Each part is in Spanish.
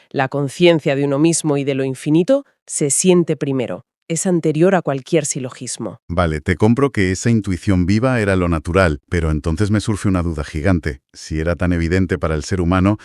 La conciencia de uno mismo y de lo infinito se siente primero. Es anterior a cualquier silogismo. Vale, te compro que esa intuición viva era lo natural, pero entonces me surge una duda gigante. Si era tan evidente para el ser humano,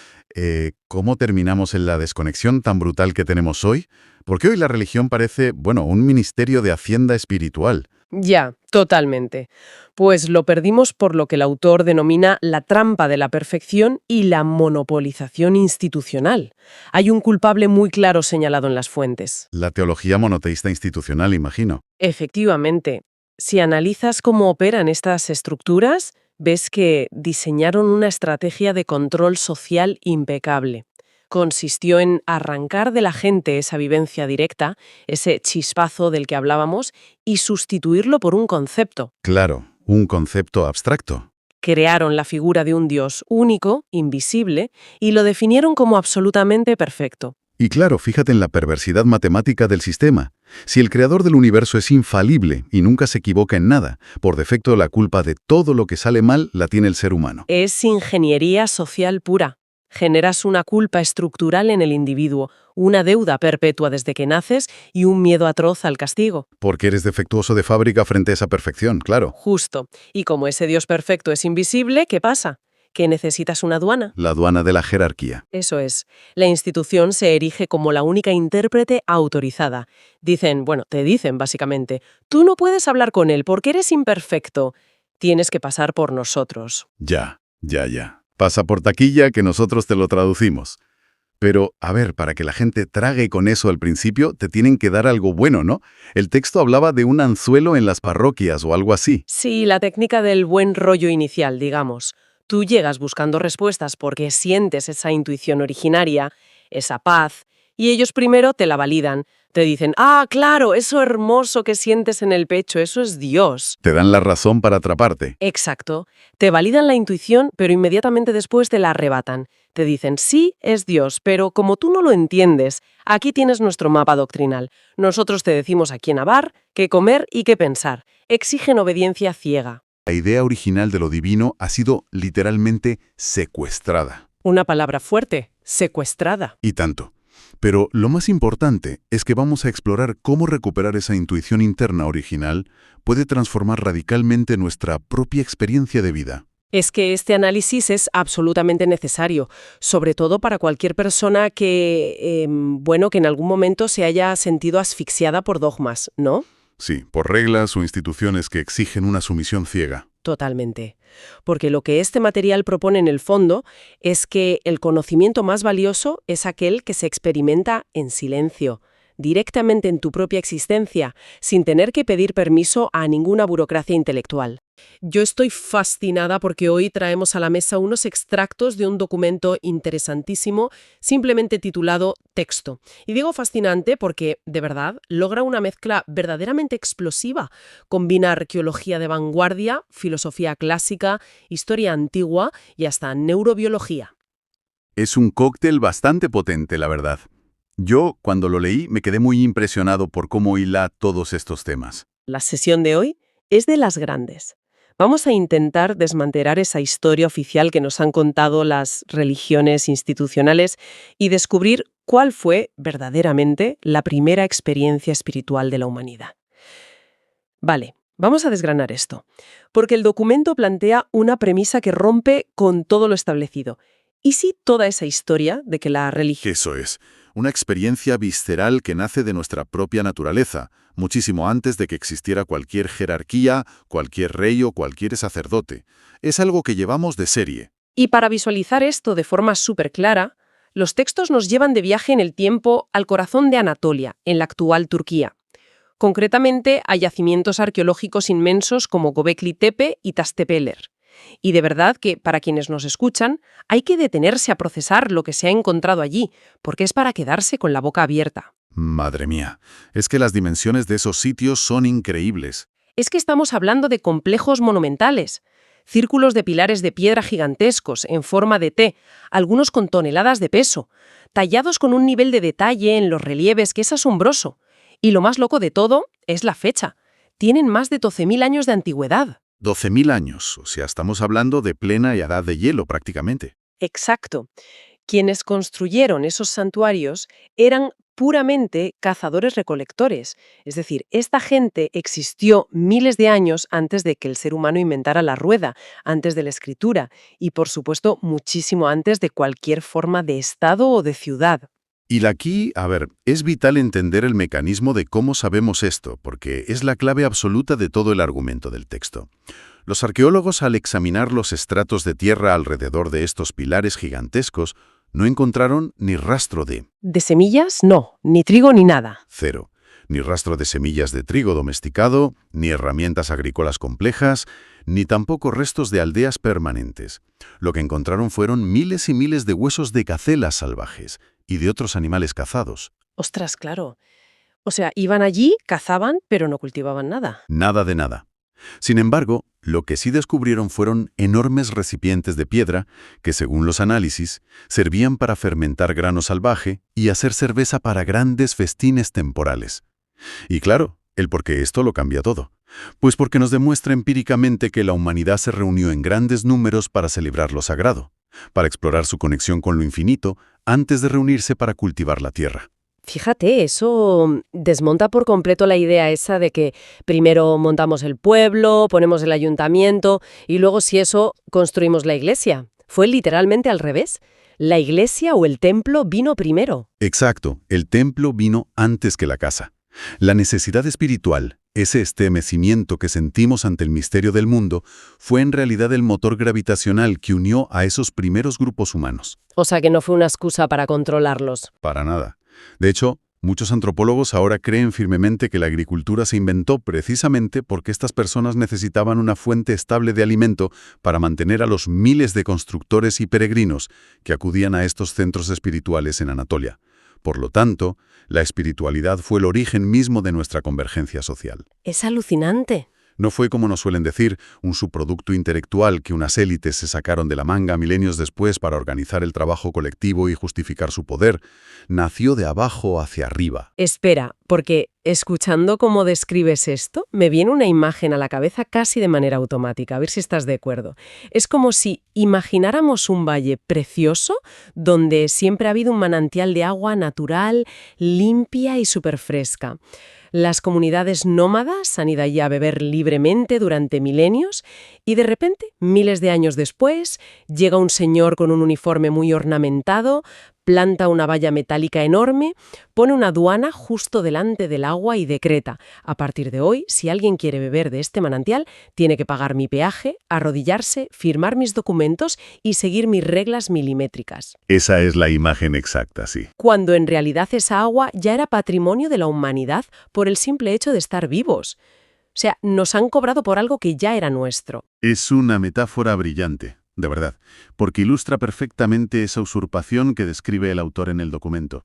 ¿cómo terminamos en la desconexión tan brutal que tenemos hoy? Porque hoy la religión parece, bueno, un ministerio de hacienda espiritual. Ya, totalmente. Pues lo perdimos por lo que el autor denomina la trampa de la perfección y la monopolización institucional. Hay un culpable muy claro señalado en las fuentes. La teología monoteísta institucional, imagino. Efectivamente, si analizas cómo operan estas estructuras, ves que diseñaron una estrategia de control social impecable. Consistió en arrancar de la gente esa vivencia directa, ese chispazo del que hablábamos, y sustituirlo por un concepto. Claro, un concepto abstracto. Crearon la figura de un Dios único, invisible, y lo definieron como absolutamente perfecto. Y claro, fíjate en la perversidad matemática del sistema. Si el creador del universo es infalible y nunca se equivoca en nada, por defecto la culpa de todo lo que sale mal la tiene el ser humano. Es ingeniería social pura. Generas una culpa estructural en el individuo, una deuda perpetua desde que naces y un miedo atroz al castigo. Porque eres defectuoso de fábrica frente a esa perfección, claro. Justo. Y como ese Dios perfecto es invisible, ¿qué pasa? ¿Que necesitas una aduana? La aduana de la jerarquía. Eso es. La institución se erige como la única intérprete autorizada. Te dicen básicamente, tú no puedes hablar con él porque eres imperfecto. Tienes que pasar por nosotros. Ya. Pasa por taquilla que nosotros te lo traducimos. Pero, a ver, para que la gente trague con eso al principio, te tienen que dar algo bueno, ¿no? El texto hablaba de un anzuelo en las parroquias o algo así. Sí, la técnica del buen rollo inicial, digamos. Tú llegas buscando respuestas porque sientes esa intuición originaria, esa paz, y ellos primero te la validan. Te dicen, ah, claro, eso hermoso que sientes en el pecho, eso es Dios. Te dan la razón para atraparte. Exacto. Te validan la intuición, pero inmediatamente después te la arrebatan. Te dicen, sí, es Dios, pero como tú no lo entiendes, aquí tienes nuestro mapa doctrinal. Nosotros te decimos a quién hablar, qué comer y qué pensar. Exigen obediencia ciega. La idea original de lo divino ha sido literalmente secuestrada. Una palabra fuerte, secuestrada. Y tanto. Pero lo más importante es que vamos a explorar cómo recuperar esa intuición interna original puede transformar radicalmente nuestra propia experiencia de vida. Es que este análisis es absolutamente necesario, sobre todo para cualquier persona que en algún momento se haya sentido asfixiada por dogmas, ¿no? Sí, por reglas o instituciones que exigen una sumisión ciega. Totalmente. Porque lo que este material propone en el fondo es que el conocimiento más valioso es aquel que se experimenta en silencio, directamente en tu propia existencia, sin tener que pedir permiso a ninguna burocracia intelectual. Yo estoy fascinada porque hoy traemos a la mesa unos extractos de un documento interesantísimo, simplemente titulado Texto. Y digo fascinante porque, de verdad, logra una mezcla verdaderamente explosiva. Combina arqueología de vanguardia, filosofía clásica, historia antigua y hasta neurobiología. Es un cóctel bastante potente, la verdad. Yo, cuando lo leí, me quedé muy impresionado por cómo hila todos estos temas. La sesión de hoy es de las grandes. Vamos a intentar desmantelar esa historia oficial que nos han contado las religiones institucionales y descubrir cuál fue verdaderamente la primera experiencia espiritual de la humanidad. Vale, vamos a desgranar esto, porque el documento plantea una premisa que rompe con todo lo establecido. ¿Y si toda esa historia de que la religión... Eso es, una experiencia visceral que nace de nuestra propia naturaleza, muchísimo antes de que existiera cualquier jerarquía, cualquier rey o cualquier sacerdote. Es algo que llevamos de serie. Y para visualizar esto de forma súper clara, los textos nos llevan de viaje en el tiempo al corazón de Anatolia, en la actual Turquía. Concretamente, a yacimientos arqueológicos inmensos como Göbekli Tepe y Tastepeler. Y de verdad que, para quienes nos escuchan, hay que detenerse a procesar lo que se ha encontrado allí, porque es para quedarse con la boca abierta. Madre mía, es que las dimensiones de esos sitios son increíbles. Es que estamos hablando de complejos monumentales, círculos de pilares de piedra gigantescos en forma de T, algunos con toneladas de peso, tallados con un nivel de detalle en los relieves que es asombroso. Y lo más loco de todo es la fecha. Tienen más de 12.000 años de antigüedad. 12.000 años, o sea, estamos hablando de plena edad de hielo prácticamente. Exacto. Quienes construyeron esos santuarios eran puramente cazadores-recolectores. Es decir, esta gente existió miles de años antes de que el ser humano inventara la rueda, antes de la escritura y, por supuesto, muchísimo antes de cualquier forma de estado o de ciudad. Y aquí, a ver, es vital entender el mecanismo de cómo sabemos esto, porque es la clave absoluta de todo el argumento del texto. Los arqueólogos, al examinar los estratos de tierra alrededor de estos pilares gigantescos, no encontraron ni rastro de... De semillas, no, ni trigo ni nada. Cero. Ni rastro de semillas de trigo domesticado, ni herramientas agrícolas complejas, ni tampoco restos de aldeas permanentes. Lo que encontraron fueron miles y miles de huesos de gacelas salvajes y de otros animales cazados. Ostras, claro. O sea, iban allí, cazaban, pero no cultivaban nada. Nada de nada. Sin embargo, lo que sí descubrieron fueron enormes recipientes de piedra que, según los análisis, servían para fermentar grano salvaje y hacer cerveza para grandes festines temporales. Y claro, el por qué esto lo cambia todo. Pues porque nos demuestra empíricamente que la humanidad se reunió en grandes números para celebrar lo sagrado, para explorar su conexión con lo infinito, antes de reunirse para cultivar la tierra. Fíjate, eso desmonta por completo la idea esa de que primero montamos el pueblo, ponemos el ayuntamiento y luego, si eso, construimos la iglesia. Fue literalmente al revés. La iglesia o el templo vino primero. Exacto, el templo vino antes que la casa. La necesidad espiritual, ese estremecimiento que sentimos ante el misterio del mundo, fue en realidad el motor gravitacional que unió a esos primeros grupos humanos. O sea que no fue una excusa para controlarlos. Para nada. De hecho, muchos antropólogos ahora creen firmemente que la agricultura se inventó precisamente porque estas personas necesitaban una fuente estable de alimento para mantener a los miles de constructores y peregrinos que acudían a estos centros espirituales en Anatolia. Por lo tanto, la espiritualidad fue el origen mismo de nuestra convergencia social. Es alucinante. No fue, como nos suelen decir, un subproducto intelectual que unas élites se sacaron de la manga milenios después para organizar el trabajo colectivo y justificar su poder. Nació de abajo hacia arriba. Espera, porque escuchando cómo describes esto, me viene una imagen a la cabeza casi de manera automática, a ver si estás de acuerdo. Es como si imagináramos un valle precioso donde siempre ha habido un manantial de agua natural, limpia y súper fresca. Las comunidades nómadas han ido allí a beber libremente durante milenios y de repente, miles de años después, llega un señor con un uniforme muy ornamentado, planta una valla metálica enorme, pone una aduana justo delante del agua y decreta: a partir de hoy, si alguien quiere beber de este manantial, tiene que pagar mi peaje, arrodillarse, firmar mis documentos y seguir mis reglas milimétricas. Esa es la imagen exacta, sí. Cuando en realidad esa agua ya era patrimonio de la humanidad por el simple hecho de estar vivos. O sea, nos han cobrado por algo que ya era nuestro. Es una metáfora brillante, de verdad, porque ilustra perfectamente esa usurpación que describe el autor en el documento.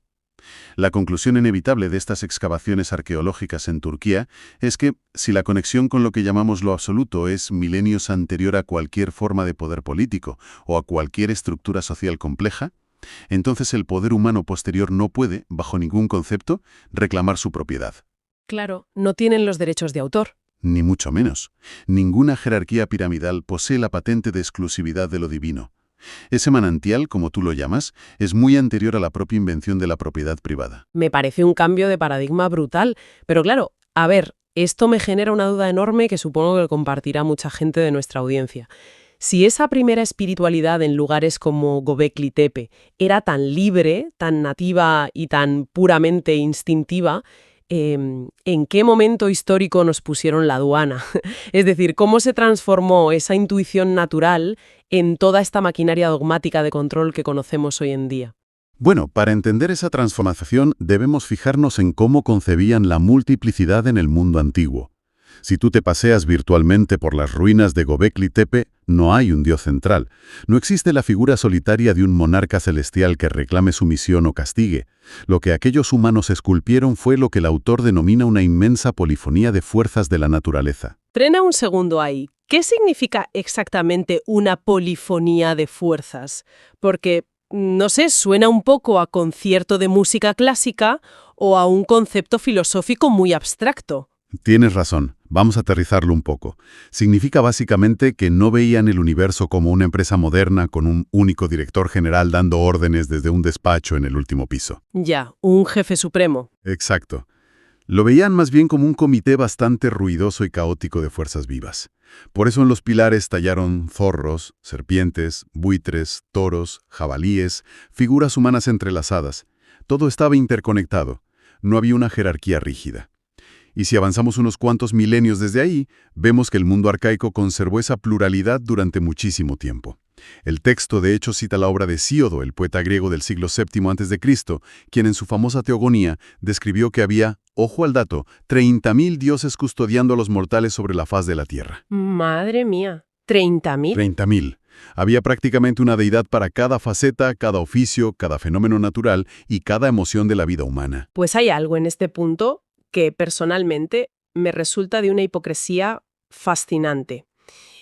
La conclusión inevitable de estas excavaciones arqueológicas en Turquía es que, si la conexión con lo que llamamos lo absoluto es milenios anterior a cualquier forma de poder político o a cualquier estructura social compleja, entonces el poder humano posterior no puede, bajo ningún concepto, reclamar su propiedad. Claro, no tienen los derechos de autor. Ni mucho menos. Ninguna jerarquía piramidal posee la patente de exclusividad de lo divino. Ese manantial, como tú lo llamas, es muy anterior a la propia invención de la propiedad privada. Me parece un cambio de paradigma brutal. Pero claro, a ver, esto me genera una duda enorme que supongo que compartirá mucha gente de nuestra audiencia. Si esa primera espiritualidad en lugares como Göbekli Tepe era tan libre, tan nativa y tan puramente instintiva, ¿en qué momento histórico nos pusieron la aduana? Es decir, ¿cómo se transformó esa intuición natural en toda esta maquinaria dogmática de control que conocemos hoy en día? Bueno, para entender esa transformación debemos fijarnos en cómo concebían la multiplicidad en el mundo antiguo. Si tú te paseas virtualmente por las ruinas de Göbekli Tepe, no hay un dios central. No existe la figura solitaria de un monarca celestial que reclame sumisión o castigue. Lo que aquellos humanos esculpieron fue lo que el autor denomina una inmensa polifonía de fuerzas de la naturaleza. Frena un segundo ahí. ¿Qué significa exactamente una polifonía de fuerzas? Porque, no sé, suena un poco a concierto de música clásica o a un concepto filosófico muy abstracto. Tienes razón. Vamos a aterrizarlo un poco. Significa básicamente que no veían el universo como una empresa moderna con un único director general dando órdenes desde un despacho en el último piso. Ya, un jefe supremo. Exacto. Lo veían más bien como un comité bastante ruidoso y caótico de fuerzas vivas. Por eso en los pilares tallaron zorros, serpientes, buitres, toros, jabalíes, figuras humanas entrelazadas. Todo estaba interconectado. No había una jerarquía rígida. Y si avanzamos unos cuantos milenios desde ahí, vemos que el mundo arcaico conservó esa pluralidad durante muchísimo tiempo. El texto, de hecho, cita la obra de Hesíodo, el poeta griego del siglo VII a.C., quien en su famosa Teogonía describió que había, ojo al dato, 30.000 dioses custodiando a los mortales sobre la faz de la tierra. Madre mía, 30.000. 30.000. Había prácticamente una deidad para cada faceta, cada oficio, cada fenómeno natural y cada emoción de la vida humana. Pues hay algo en este punto que personalmente me resulta de una hipocresía fascinante.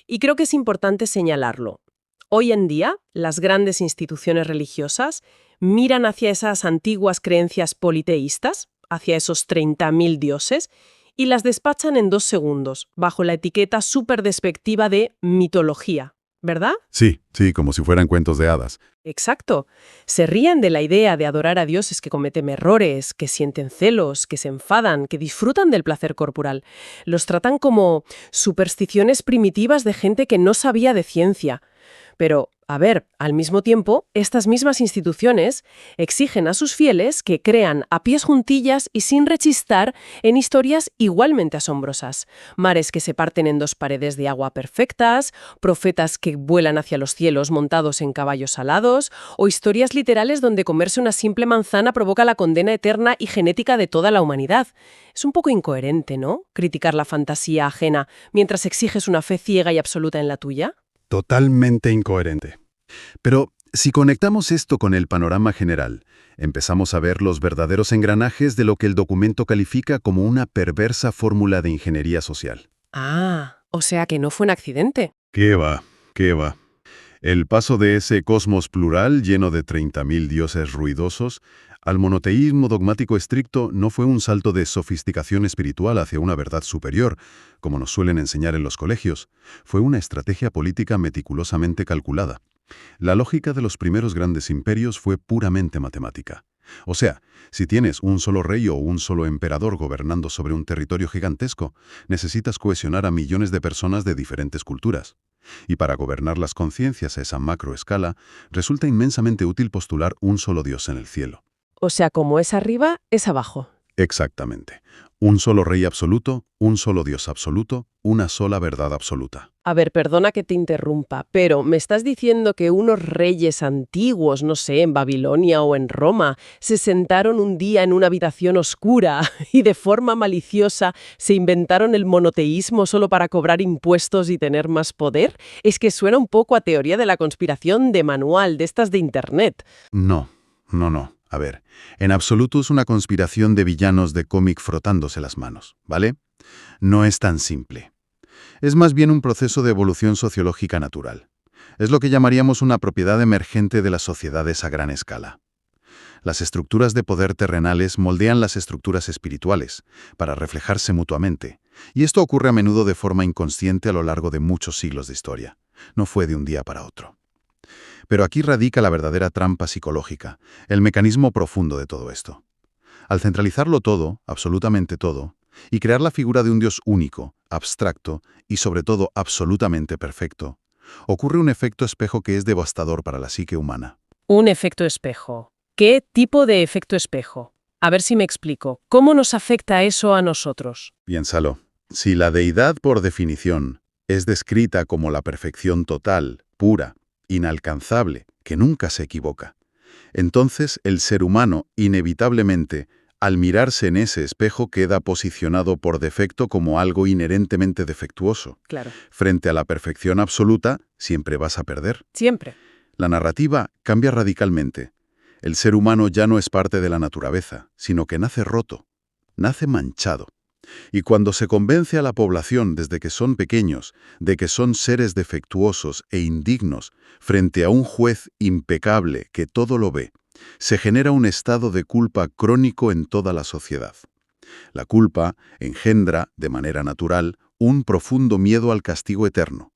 Y creo que es importante señalarlo. Hoy en día, las grandes instituciones religiosas miran hacia esas antiguas creencias politeístas, hacia esos 30.000 dioses, y las despachan en 2 segundos, bajo la etiqueta súper despectiva de mitología, ¿verdad? Sí, como si fueran cuentos de hadas. Exacto. Se ríen de la idea de adorar a dioses que cometen errores, que sienten celos, que se enfadan, que disfrutan del placer corporal. Los tratan como supersticiones primitivas de gente que no sabía de ciencia. Pero, a ver, al mismo tiempo, estas mismas instituciones exigen a sus fieles que crean a pies juntillas y sin rechistar en historias igualmente asombrosas. Mares que se parten en 2 paredes de agua perfectas, profetas que vuelan hacia los cielos montados en caballos alados, o historias literales donde comerse una simple manzana provoca la condena eterna y genética de toda la humanidad. Es un poco incoherente, ¿no?, criticar la fantasía ajena mientras exiges una fe ciega y absoluta en la tuya. Totalmente incoherente. Pero si conectamos esto con el panorama general, empezamos a ver los verdaderos engranajes de lo que el documento califica como una perversa fórmula de ingeniería social. Ah, o sea que no fue un accidente. ¿Qué va? ¿Qué va? El paso de ese cosmos plural lleno de 30.000 dioses ruidosos al monoteísmo dogmático estricto no fue un salto de sofisticación espiritual hacia una verdad superior, como nos suelen enseñar en los colegios. Fue una estrategia política meticulosamente calculada. La lógica de los primeros grandes imperios fue puramente matemática. O sea, si tienes un solo rey o un solo emperador gobernando sobre un territorio gigantesco, necesitas cohesionar a millones de personas de diferentes culturas. Y para gobernar las conciencias a esa macroescala, resulta inmensamente útil postular un solo Dios en el cielo. O sea, como es arriba, es abajo. Exactamente. Un solo rey absoluto, un solo Dios absoluto, una sola verdad absoluta. A ver, perdona que te interrumpa, pero ¿me estás diciendo que unos reyes antiguos, no sé, en Babilonia o en Roma, se sentaron un día en una habitación oscura y de forma maliciosa se inventaron el monoteísmo solo para cobrar impuestos y tener más poder? Es que suena un poco a teoría de la conspiración de manual, de estas de Internet. No. A ver, en absoluto es una conspiración de villanos de cómic frotándose las manos, ¿vale? No es tan simple. Es más bien un proceso de evolución sociológica natural. Es lo que llamaríamos una propiedad emergente de las sociedades a gran escala. Las estructuras de poder terrenales moldean las estructuras espirituales para reflejarse mutuamente, y esto ocurre a menudo de forma inconsciente a lo largo de muchos siglos de historia. No fue de un día para otro. Pero aquí radica la verdadera trampa psicológica, el mecanismo profundo de todo esto. Al centralizarlo todo, absolutamente todo, y crear la figura de un Dios único, abstracto y sobre todo absolutamente perfecto, ocurre un efecto espejo que es devastador para la psique humana. Un efecto espejo. ¿Qué tipo de efecto espejo? A ver si me explico. ¿Cómo nos afecta eso a nosotros? Piénsalo. Si la deidad, por definición, es descrita como la perfección total, pura, inalcanzable, que nunca se equivoca, entonces el ser humano, inevitablemente, al mirarse en ese espejo queda posicionado por defecto como algo inherentemente defectuoso. Claro. Frente a la perfección absoluta, siempre vas a perder. Siempre. La narrativa cambia radicalmente. El ser humano ya no es parte de la naturaleza, sino que nace roto, nace manchado. Y cuando se convence a la población desde que son pequeños de que son seres defectuosos e indignos frente a un juez impecable que todo lo ve, se genera un estado de culpa crónico en toda la sociedad. La culpa engendra, de manera natural, un profundo miedo al castigo eterno.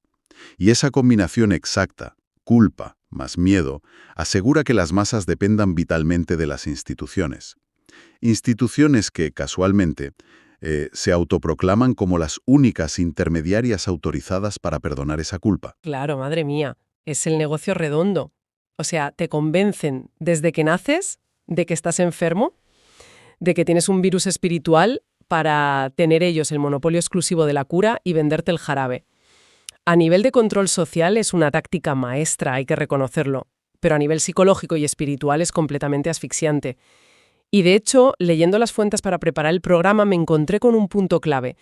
Y esa combinación exacta, culpa más miedo, asegura que las masas dependan vitalmente de las instituciones. Instituciones que, casualmente, se autoproclaman como las únicas intermediarias autorizadas para perdonar esa culpa. Claro, madre mía, es el negocio redondo. O sea, te convencen desde que naces de que estás enfermo, de que tienes un virus espiritual para tener ellos el monopolio exclusivo de la cura y venderte el jarabe. A nivel de control social es una táctica maestra, hay que reconocerlo, pero a nivel psicológico y espiritual es completamente asfixiante. Y de hecho, leyendo las fuentes para preparar el programa me encontré con un punto clave.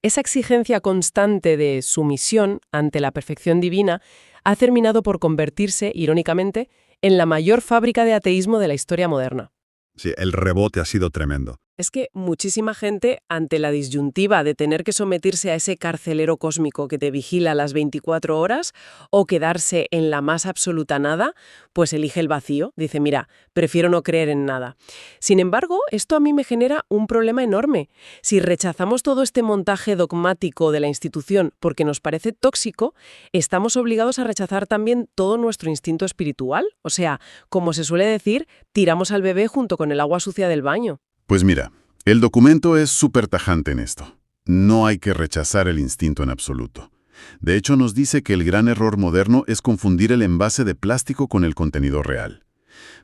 Esa exigencia constante de sumisión ante la perfección divina ha terminado por convertirse, irónicamente, en la mayor fábrica de ateísmo de la historia moderna. Sí, el rebote ha sido tremendo. Es que muchísima gente, ante la disyuntiva de tener que someterse a ese carcelero cósmico que te vigila las 24 horas o quedarse en la más absoluta nada, pues elige el vacío. Dice, mira, prefiero no creer en nada. Sin embargo, esto a mí me genera un problema enorme. Si rechazamos todo este montaje dogmático de la institución porque nos parece tóxico, estamos obligados a rechazar también todo nuestro instinto espiritual. O sea, como se suele decir, tiramos al bebé junto con el agua sucia del baño. Pues mira, el documento es súper tajante en esto. No hay que rechazar el instinto en absoluto. De hecho, nos dice que el gran error moderno es confundir el envase de plástico con el contenido real.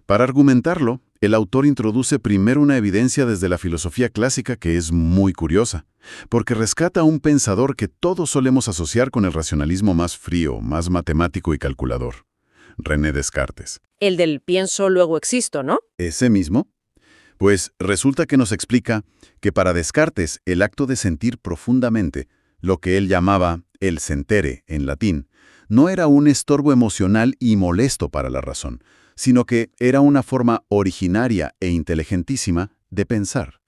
Para argumentarlo, el autor introduce primero una evidencia desde la filosofía clásica que es muy curiosa, porque rescata a un pensador que todos solemos asociar con el racionalismo más frío, más matemático y calculador. René Descartes. El del pienso, luego existo, ¿no? Ese mismo. Pues resulta que nos explica que para Descartes el acto de sentir profundamente, lo que él llamaba el sentere en latín, no era un estorbo emocional y molesto para la razón, sino que era una forma originaria e inteligentísima de pensar.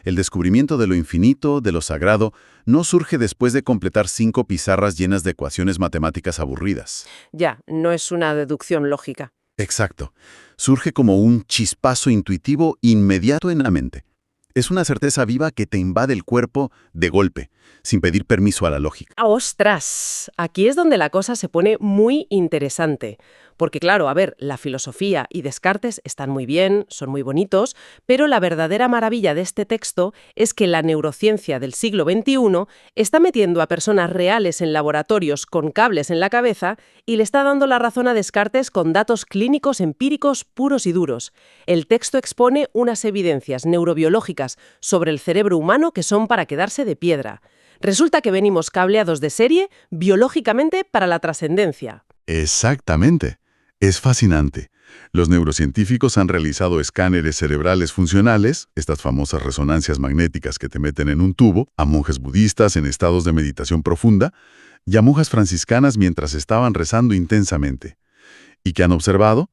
El descubrimiento de lo infinito, de lo sagrado, no surge después de completar 5 pizarras llenas de ecuaciones matemáticas aburridas. Ya, no es una deducción lógica. Exacto. Surge como un chispazo intuitivo inmediato en la mente. Es una certeza viva que te invade el cuerpo de golpe, sin pedir permiso a la lógica. ¡Ostras! Aquí es donde la cosa se pone muy interesante. Porque claro, a ver, la filosofía y Descartes están muy bien, son muy bonitos, pero la verdadera maravilla de este texto es que la neurociencia del siglo XXI está metiendo a personas reales en laboratorios con cables en la cabeza y le está dando la razón a Descartes con datos clínicos empíricos puros y duros. El texto expone unas evidencias neurobiológicas sobre el cerebro humano que son para quedarse de piedra. Resulta que venimos cableados de serie biológicamente para la trascendencia. Exactamente. Es fascinante. Los neurocientíficos han realizado escáneres cerebrales funcionales, estas famosas resonancias magnéticas que te meten en un tubo, a monjes budistas en estados de meditación profunda y a monjas franciscanas mientras estaban rezando intensamente. ¿Y qué han observado?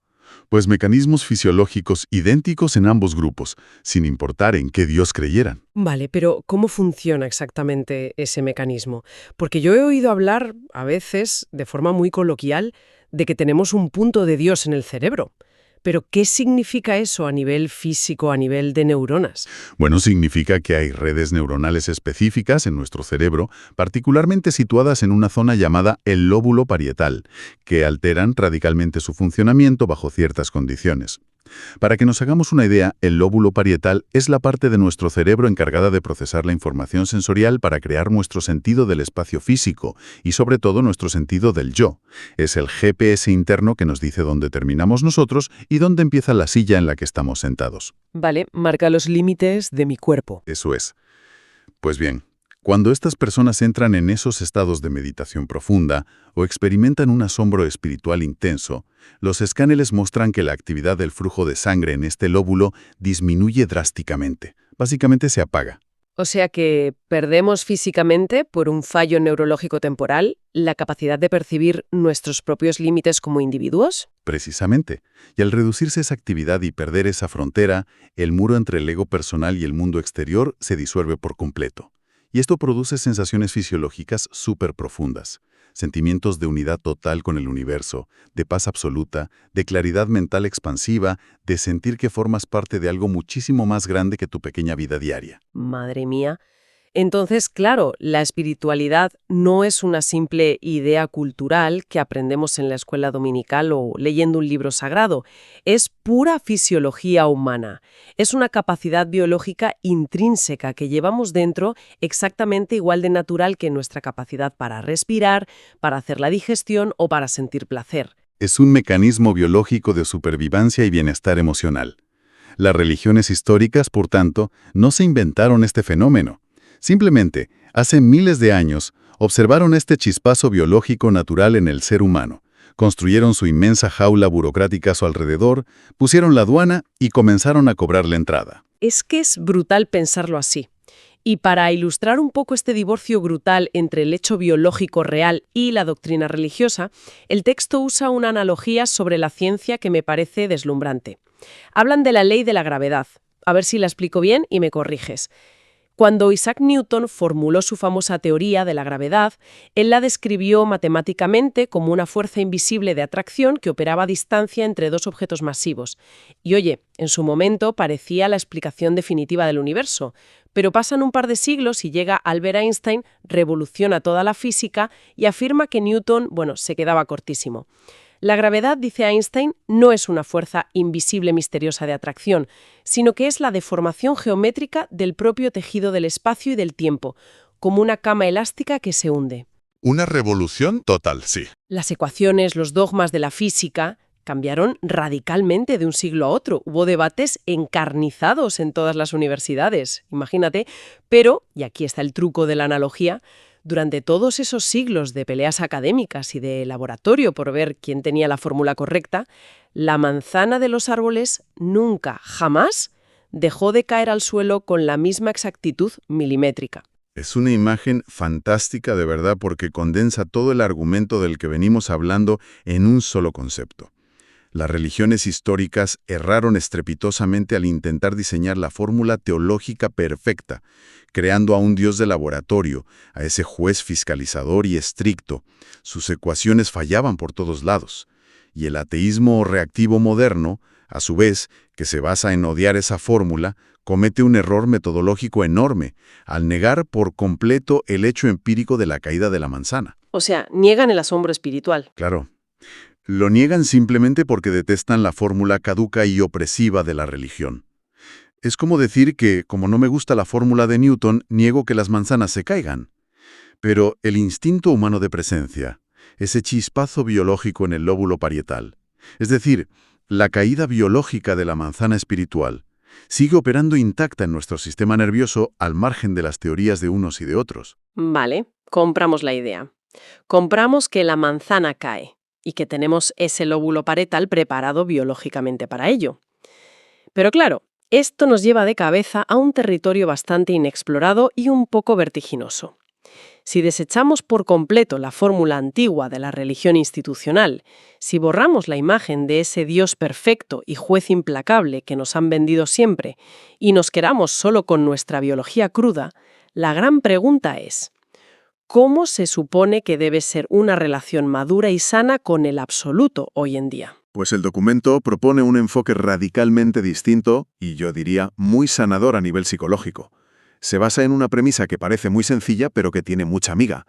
Pues mecanismos fisiológicos idénticos en ambos grupos, sin importar en qué Dios creyeran. Vale, pero ¿cómo funciona exactamente ese mecanismo? Porque yo he oído hablar, a veces, de forma muy coloquial, de que tenemos un punto de Dios en el cerebro. Pero, ¿qué significa eso a nivel físico, a nivel de neuronas? Bueno, significa que hay redes neuronales específicas en nuestro cerebro, particularmente situadas en una zona llamada el lóbulo parietal, que alteran radicalmente su funcionamiento bajo ciertas condiciones. Para que nos hagamos una idea, el lóbulo parietal es la parte de nuestro cerebro encargada de procesar la información sensorial para crear nuestro sentido del espacio físico y sobre todo nuestro sentido del yo. Es el GPS interno que nos dice dónde terminamos nosotros y dónde empieza la silla en la que estamos sentados. Vale, marca los límites de mi cuerpo. Eso es. Pues bien, cuando estas personas entran en esos estados de meditación profunda o experimentan un asombro espiritual intenso, los escáneres muestran que la actividad del flujo de sangre en este lóbulo disminuye drásticamente. Básicamente se apaga. O sea que perdemos físicamente, por un fallo neurológico temporal, la capacidad de percibir nuestros propios límites como individuos. Precisamente. Y al reducirse esa actividad y perder esa frontera, el muro entre el ego personal y el mundo exterior se disuelve por completo. Y esto produce sensaciones fisiológicas súper profundas. Sentimientos de unidad total con el universo, de paz absoluta, de claridad mental expansiva, de sentir que formas parte de algo muchísimo más grande que tu pequeña vida diaria. Madre mía. Entonces, claro, la espiritualidad no es una simple idea cultural que aprendemos en la escuela dominical o leyendo un libro sagrado. Es pura fisiología humana. Es una capacidad biológica intrínseca que llevamos dentro, exactamente igual de natural que nuestra capacidad para respirar, para hacer la digestión o para sentir placer. Es un mecanismo biológico de supervivencia y bienestar emocional. Las religiones históricas, por tanto, no se inventaron este fenómeno. Simplemente, hace miles de años, observaron este chispazo biológico natural en el ser humano, construyeron su inmensa jaula burocrática a su alrededor, pusieron la aduana y comenzaron a cobrar la entrada. Es que es brutal pensarlo así. Y para ilustrar un poco este divorcio brutal entre el hecho biológico real y la doctrina religiosa, el texto usa una analogía sobre la ciencia que me parece deslumbrante. Hablan de la ley de la gravedad. A ver si la explico bien y me corriges. Cuando Isaac Newton formuló su famosa teoría de la gravedad, él la describió matemáticamente como una fuerza invisible de atracción que operaba a distancia entre dos objetos masivos. Y oye, en su momento parecía la explicación definitiva del universo, pero pasan un par de siglos y llega Albert Einstein, revoluciona toda la física y afirma que Newton, se quedaba cortísimo. La gravedad, dice Einstein, no es una fuerza invisible misteriosa de atracción, sino que es la deformación geométrica del propio tejido del espacio y del tiempo, como una cama elástica que se hunde. Una revolución total, sí. Las ecuaciones, los dogmas de la física cambiaron radicalmente de un siglo a otro. Hubo debates encarnizados en todas las universidades, imagínate. Pero, y aquí está el truco de la analogía, durante todos esos siglos de peleas académicas y de laboratorio por ver quién tenía la fórmula correcta, la manzana de los árboles nunca, jamás, dejó de caer al suelo con la misma exactitud milimétrica. Es una imagen fantástica de verdad porque condensa todo el argumento del que venimos hablando en un solo concepto. Las religiones históricas erraron estrepitosamente al intentar diseñar la fórmula teológica perfecta, creando a un Dios de laboratorio, a ese juez fiscalizador y estricto. Sus ecuaciones fallaban por todos lados. Y el ateísmo reactivo moderno, a su vez, que se basa en odiar esa fórmula, comete un error metodológico enorme, al negar por completo el hecho empírico de la caída de la manzana. O sea, niegan el asombro espiritual. Claro. Lo niegan simplemente porque detestan la fórmula caduca y opresiva de la religión. Es como decir que, como no me gusta la fórmula de Newton, niego que las manzanas se caigan. Pero el instinto humano de presencia, ese chispazo biológico en el lóbulo parietal, es decir, la caída biológica de la manzana espiritual, sigue operando intacta en nuestro sistema nervioso al margen de las teorías de unos y de otros. Vale, compramos la idea. Compramos que la manzana cae y que tenemos ese lóbulo parietal preparado biológicamente para ello. Pero claro, esto nos lleva de cabeza a un territorio bastante inexplorado y un poco vertiginoso. Si desechamos por completo la fórmula antigua de la religión institucional, si borramos la imagen de ese Dios perfecto y juez implacable que nos han vendido siempre y nos quedamos solo con nuestra biología cruda, la gran pregunta es: ¿cómo se supone que debe ser una relación madura y sana con el absoluto hoy en día? Pues el documento propone un enfoque radicalmente distinto y yo diría muy sanador a nivel psicológico. Se basa en una premisa que parece muy sencilla pero que tiene mucha miga.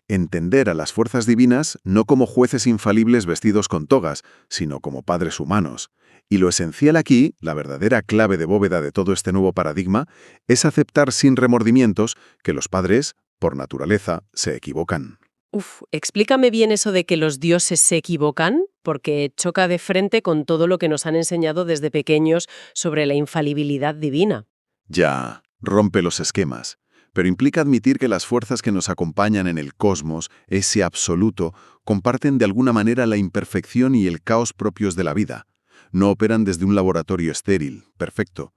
Entender a las fuerzas divinas no como jueces infalibles vestidos con togas, sino como padres humanos. Y lo esencial aquí, la verdadera clave de bóveda de todo este nuevo paradigma, es aceptar sin remordimientos que los padres, por naturaleza, se equivocan. Explícame bien eso de que los dioses se equivocan, porque choca de frente con todo lo que nos han enseñado desde pequeños sobre la infalibilidad divina. Ya, rompe los esquemas, pero implica admitir que las fuerzas que nos acompañan en el cosmos, ese absoluto, comparten de alguna manera la imperfección y el caos propios de la vida. No operan desde un laboratorio estéril, perfecto.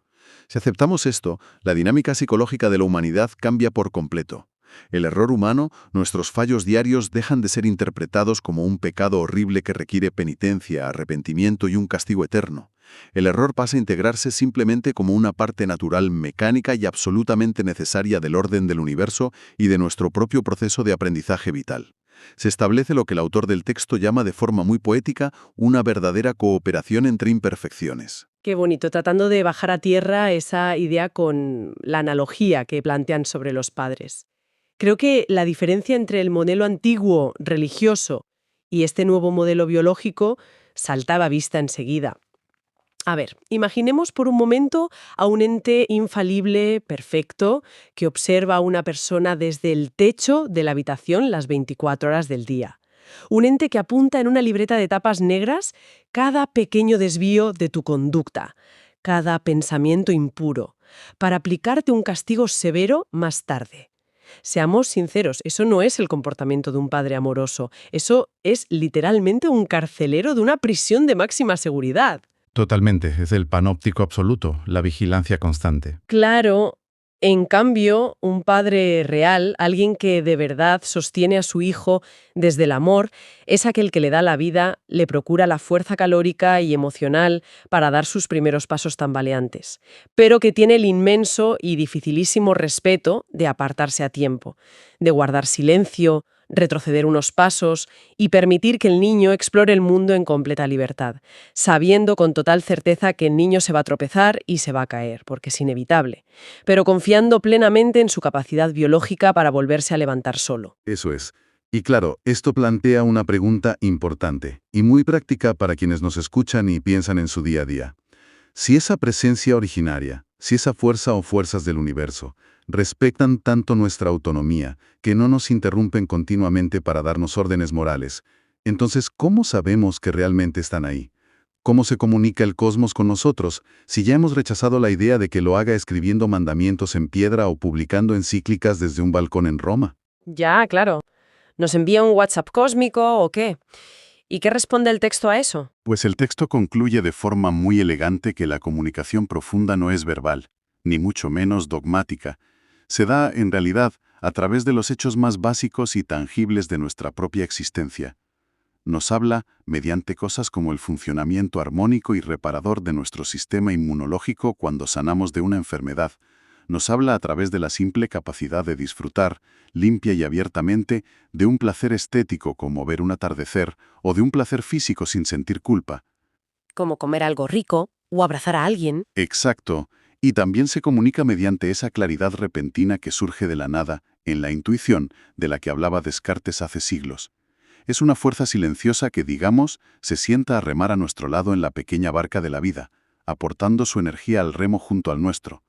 Si aceptamos esto, la dinámica psicológica de la humanidad cambia por completo. El error humano, nuestros fallos diarios dejan de ser interpretados como un pecado horrible que requiere penitencia, arrepentimiento y un castigo eterno. El error pasa a integrarse simplemente como una parte natural, mecánica y absolutamente necesaria del orden del universo y de nuestro propio proceso de aprendizaje vital. Se establece lo que el autor del texto llama de forma muy poética una verdadera cooperación entre imperfecciones. Qué bonito, tratando de bajar a tierra esa idea con la analogía que plantean sobre los padres. Creo que la diferencia entre el modelo antiguo religioso y este nuevo modelo biológico saltaba a vista enseguida. A ver, imaginemos por un momento a un ente infalible, perfecto, que observa a una persona desde el techo de la habitación las 24 horas del día. Un ente que apunta en una libreta de tapas negras cada pequeño desvío de tu conducta, cada pensamiento impuro, para aplicarte un castigo severo más tarde. Seamos sinceros, eso no es el comportamiento de un padre amoroso, eso es literalmente un carcelero de una prisión de máxima seguridad. Totalmente, es el panóptico absoluto, la vigilancia constante. Claro, en cambio, un padre real, alguien que de verdad sostiene a su hijo desde el amor, es aquel que le da la vida, le procura la fuerza calórica y emocional para dar sus primeros pasos tambaleantes, pero que tiene el inmenso y dificilísimo respeto de apartarse a tiempo, de guardar silencio, retroceder unos pasos y permitir que el niño explore el mundo en completa libertad, sabiendo con total certeza que el niño se va a tropezar y se va a caer, porque es inevitable, pero confiando plenamente en su capacidad biológica para volverse a levantar solo. Eso es. Y claro, esto plantea una pregunta importante y muy práctica para quienes nos escuchan y piensan en su día a día. Si esa presencia originaria, si esa fuerza o fuerzas del universo, respetan tanto nuestra autonomía, que no nos interrumpen continuamente para darnos órdenes morales, entonces, ¿cómo sabemos que realmente están ahí? ¿Cómo se comunica el cosmos con nosotros si ya hemos rechazado la idea de que lo haga escribiendo mandamientos en piedra o publicando encíclicas desde un balcón en Roma? Ya, claro. ¿Nos envía un WhatsApp cósmico o qué? ¿Y qué responde el texto a eso? Pues el texto concluye de forma muy elegante que la comunicación profunda no es verbal, ni mucho menos dogmática. Se da, en realidad, a través de los hechos más básicos y tangibles de nuestra propia existencia. Nos habla mediante cosas como el funcionamiento armónico y reparador de nuestro sistema inmunológico cuando sanamos de una enfermedad. Nos habla a través de la simple capacidad de disfrutar, limpia y abiertamente, de un placer estético como ver un atardecer o de un placer físico sin sentir culpa. Como comer algo rico o abrazar a alguien. Exacto. Y también se comunica mediante esa claridad repentina que surge de la nada, en la intuición, de la que hablaba Descartes hace siglos. Es una fuerza silenciosa que, digamos, se sienta a remar a nuestro lado en la pequeña barca de la vida, aportando su energía al remo junto al nuestro.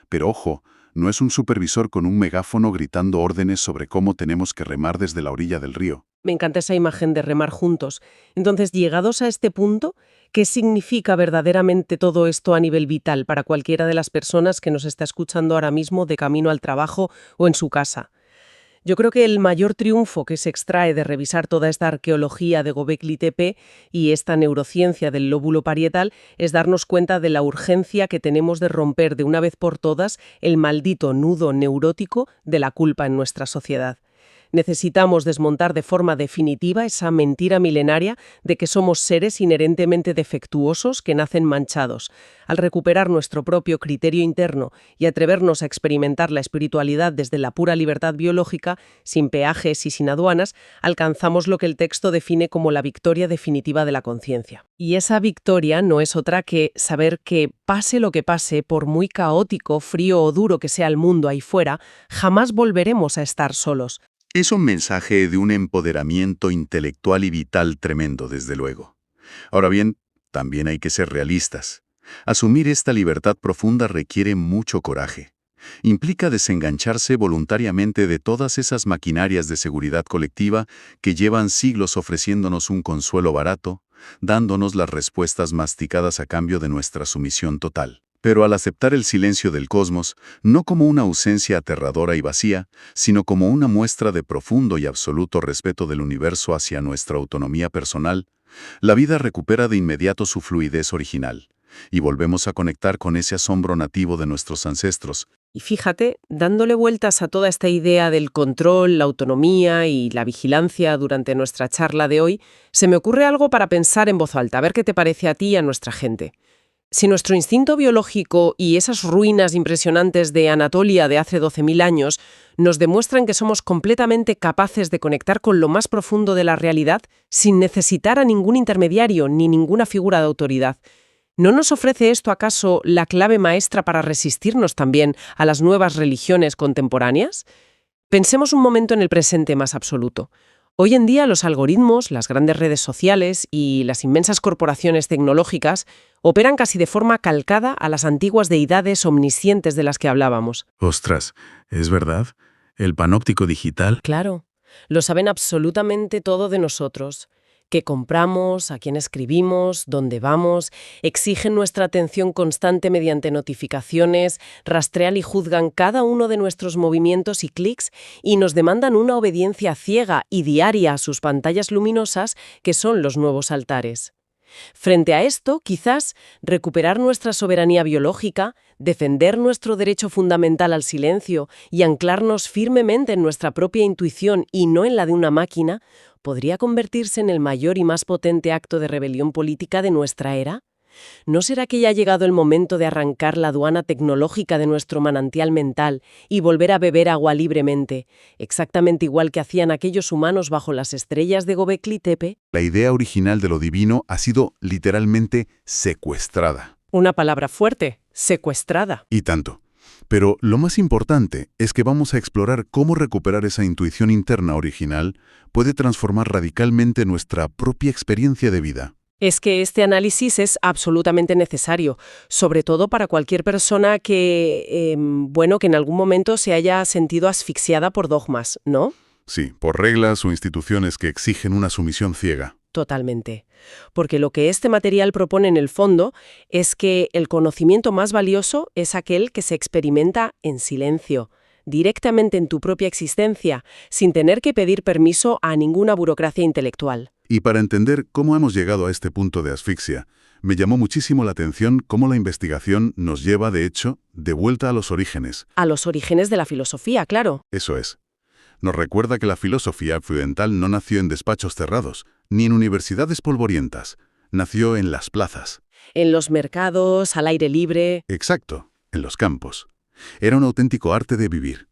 Pero ojo, no es un supervisor con un megáfono gritando órdenes sobre cómo tenemos que remar desde la orilla del río. Me encanta esa imagen de remar juntos. Entonces, llegados a este punto, ¿qué significa verdaderamente todo esto a nivel vital para cualquiera de las personas que nos está escuchando ahora mismo de camino al trabajo o en su casa? Yo creo que el mayor triunfo que se extrae de revisar toda esta arqueología de Göbekli Tepe y esta neurociencia del lóbulo parietal es darnos cuenta de la urgencia que tenemos de romper de una vez por todas el maldito nudo neurótico de la culpa en nuestra sociedad. Necesitamos desmontar de forma definitiva esa mentira milenaria de que somos seres inherentemente defectuosos que nacen manchados. Al recuperar nuestro propio criterio interno y atrevernos a experimentar la espiritualidad desde la pura libertad biológica, sin peajes y sin aduanas, alcanzamos lo que el texto define como la victoria definitiva de la conciencia. Y esa victoria no es otra que saber que, pase lo que pase, por muy caótico, frío o duro que sea el mundo ahí fuera, jamás volveremos a estar solos. Es un mensaje de un empoderamiento intelectual y vital tremendo, desde luego. Ahora bien, también hay que ser realistas. Asumir esta libertad profunda requiere mucho coraje. Implica desengancharse voluntariamente de todas esas maquinarias de seguridad colectiva que llevan siglos ofreciéndonos un consuelo barato, dándonos las respuestas masticadas a cambio de nuestra sumisión total. Pero al aceptar el silencio del cosmos, no como una ausencia aterradora y vacía, sino como una muestra de profundo y absoluto respeto del universo hacia nuestra autonomía personal, la vida recupera de inmediato su fluidez original, y volvemos a conectar con ese asombro nativo de nuestros ancestros. Y fíjate, dándole vueltas a toda esta idea del control, la autonomía y la vigilancia durante nuestra charla de hoy, se me ocurre algo para pensar en voz alta, a ver qué te parece a ti y a nuestra gente. Si nuestro instinto biológico y esas ruinas impresionantes de Anatolia de hace 12.000 años nos demuestran que somos completamente capaces de conectar con lo más profundo de la realidad sin necesitar a ningún intermediario ni ninguna figura de autoridad, ¿no nos ofrece esto acaso la clave maestra para resistirnos también a las nuevas religiones contemporáneas? Pensemos un momento en el presente más absoluto. Hoy en día los algoritmos, las grandes redes sociales y las inmensas corporaciones tecnológicas operan casi de forma calcada a las antiguas deidades omniscientes de las que hablábamos. Ostras, ¿es verdad? ¿El panóptico digital? Claro, lo saben absolutamente todo de nosotros. Qué compramos, a quién escribimos, dónde vamos, exigen nuestra atención constante mediante notificaciones, rastrean y juzgan cada uno de nuestros movimientos y clics y nos demandan una obediencia ciega y diaria a sus pantallas luminosas que son los nuevos altares. Frente a esto, quizás recuperar nuestra soberanía biológica, defender nuestro derecho fundamental al silencio y anclarnos firmemente en nuestra propia intuición y no en la de una máquina, ¿podría convertirse en el mayor y más potente acto de rebelión política de nuestra era? ¿No será que ya ha llegado el momento de arrancar la aduana tecnológica de nuestro manantial mental y volver a beber agua libremente, exactamente igual que hacían aquellos humanos bajo las estrellas de Gobekli Tepe? La idea original de lo divino ha sido literalmente secuestrada. Una palabra fuerte, secuestrada. Y tanto. Pero lo más importante es que vamos a explorar cómo recuperar esa intuición interna original puede transformar radicalmente nuestra propia experiencia de vida. Es que este análisis es absolutamente necesario, sobre todo para cualquier persona que en algún momento se haya sentido asfixiada por dogmas, ¿no? Sí, por reglas o instituciones que exigen una sumisión ciega. Totalmente. Porque lo que este material propone en el fondo es que el conocimiento más valioso es aquel que se experimenta en silencio, directamente en tu propia existencia, sin tener que pedir permiso a ninguna burocracia intelectual. Y para entender cómo hemos llegado a este punto de asfixia, me llamó muchísimo la atención cómo la investigación nos lleva, de hecho, de vuelta a los orígenes. A los orígenes de la filosofía, claro. Eso es. Nos recuerda que la filosofía occidental no nació en despachos cerrados, ni en universidades polvorientas. Nació en las plazas. En los mercados, al aire libre. Exacto, en los campos. Era un auténtico arte de vivir.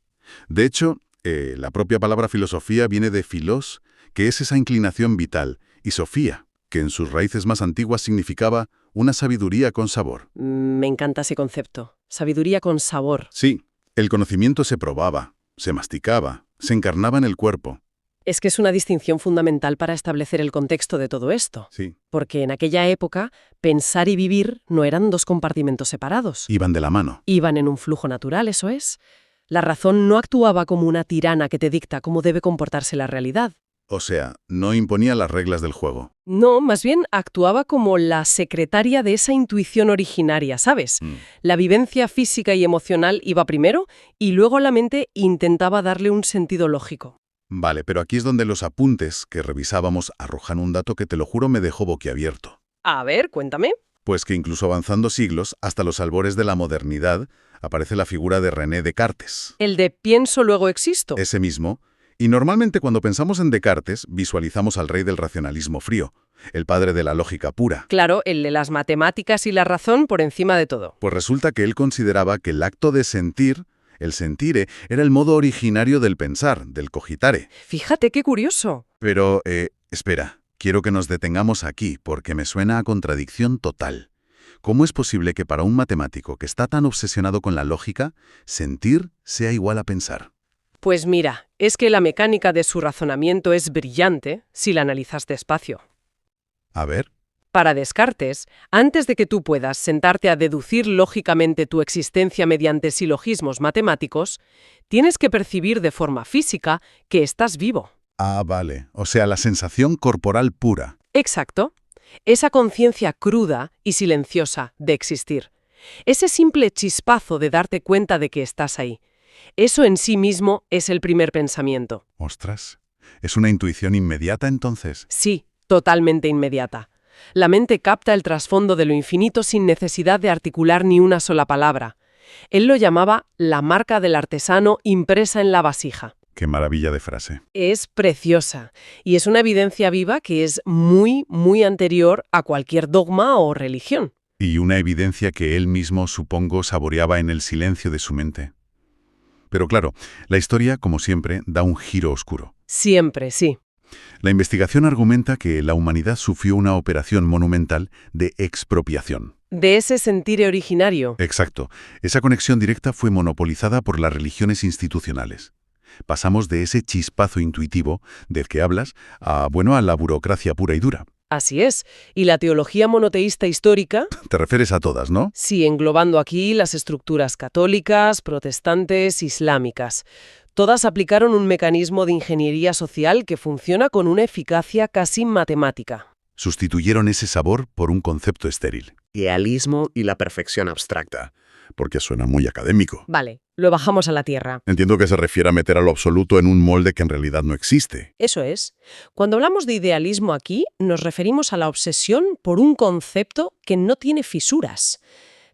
De hecho, la propia palabra filosofía viene de philos, que es esa inclinación vital, y sofía, que en sus raíces más antiguas significaba una sabiduría con sabor. Me encanta ese concepto. Sabiduría con sabor. Sí, el conocimiento se probaba, se masticaba, se encarnaba en el cuerpo. Es que es una distinción fundamental para establecer el contexto de todo esto. Sí. Porque en aquella época, pensar y vivir no eran dos compartimentos separados. Iban de la mano. Iban en un flujo natural, eso es. La razón no actuaba como una tirana que te dicta cómo debe comportarse la realidad. O sea, no imponía las reglas del juego. No, más bien actuaba como la secretaria de esa intuición originaria, ¿sabes? La vivencia física y emocional iba primero y luego la mente intentaba darle un sentido lógico. Vale, pero aquí es donde los apuntes que revisábamos arrojan un dato que te lo juro me dejó boquiabierto. A ver, cuéntame. Pues que incluso avanzando siglos, hasta los albores de la modernidad, aparece la figura de René Descartes. El de pienso luego existo. Ese mismo. Y normalmente cuando pensamos en Descartes, visualizamos al rey del racionalismo frío, el padre de la lógica pura. Claro, el de las matemáticas y la razón por encima de todo. Pues resulta que él consideraba que el acto de sentir, el sentire, era el modo originario del pensar, del cogitare. Fíjate qué curioso. Pero, espera, quiero que nos detengamos aquí, porque me suena a contradicción total. ¿Cómo es posible que para un matemático que está tan obsesionado con la lógica, sentir sea igual a pensar? Pues mira, es que la mecánica de su razonamiento es brillante si la analizas despacio. A ver. Para Descartes, antes de que tú puedas sentarte a deducir lógicamente tu existencia mediante silogismos matemáticos, tienes que percibir de forma física que estás vivo. Ah, vale. O sea, la sensación corporal pura. Exacto. Esa conciencia cruda y silenciosa de existir. Ese simple chispazo de darte cuenta de que estás ahí. Eso en sí mismo es el primer pensamiento. Ostras, ¿es una intuición inmediata entonces? Sí, totalmente inmediata. La mente capta el trasfondo de lo infinito sin necesidad de articular ni una sola palabra. Él lo llamaba la marca del artesano impresa en la vasija. Qué maravilla de frase. Es preciosa y es una evidencia viva que es muy, muy anterior a cualquier dogma o religión. Y una evidencia que él mismo, supongo, saboreaba en el silencio de su mente. Pero claro, la historia, como siempre, da un giro oscuro. Siempre, sí. La investigación argumenta que la humanidad sufrió una operación monumental de expropiación. De ese sentir originario. Exacto. Esa conexión directa fue monopolizada por las religiones institucionales. Pasamos de ese chispazo intuitivo del que hablas a la burocracia pura y dura. Así es. Y la teología monoteísta histórica, Te refieres a todas, ¿no? sí, englobando aquí las estructuras católicas, protestantes, islámicas. Todas aplicaron un mecanismo de ingeniería social que funciona con una eficacia casi matemática. Sustituyeron ese sabor por un concepto estéril. Idealismo y la perfección abstracta. Porque suena muy académico. Vale, lo bajamos a la tierra. Entiendo que se refiere a meter a lo absoluto en un molde que en realidad no existe. Eso es. Cuando hablamos de idealismo aquí, nos referimos a la obsesión por un concepto que no tiene fisuras.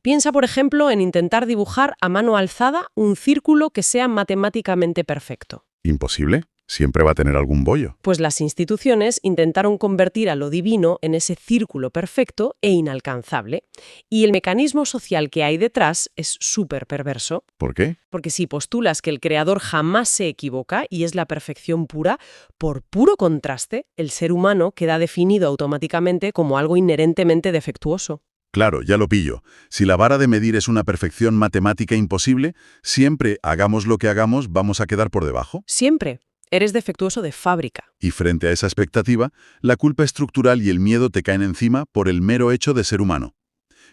Piensa, por ejemplo, en intentar dibujar a mano alzada un círculo que sea matemáticamente perfecto. ¿Imposible? Siempre va a tener algún bollo. Pues las instituciones intentaron convertir a lo divino en ese círculo perfecto e inalcanzable. Y el mecanismo social que hay detrás es súper perverso. ¿Por qué? Porque si postulas que el creador jamás se equivoca y es la perfección pura, por puro contraste, el ser humano queda definido automáticamente como algo inherentemente defectuoso. Claro, ya lo pillo. Si la vara de medir es una perfección matemática imposible, siempre, hagamos lo que hagamos, vamos a quedar por debajo. Siempre. Eres defectuoso de fábrica. Y frente a esa expectativa, la culpa estructural y el miedo te caen encima por el mero hecho de ser humano.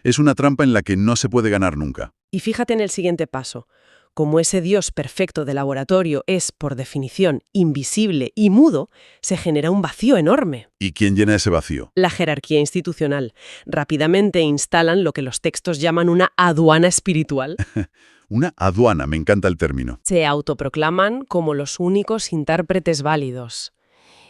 Es una trampa en la que no se puede ganar nunca. Y fíjate en el siguiente paso. Como ese Dios perfecto de laboratorio es, por definición, invisible y mudo, se genera un vacío enorme. ¿Y quién llena ese vacío? La jerarquía institucional. Rápidamente instalan lo que los textos llaman una aduana espiritual. Una aduana, me encanta el término. Se autoproclaman como los únicos intérpretes válidos.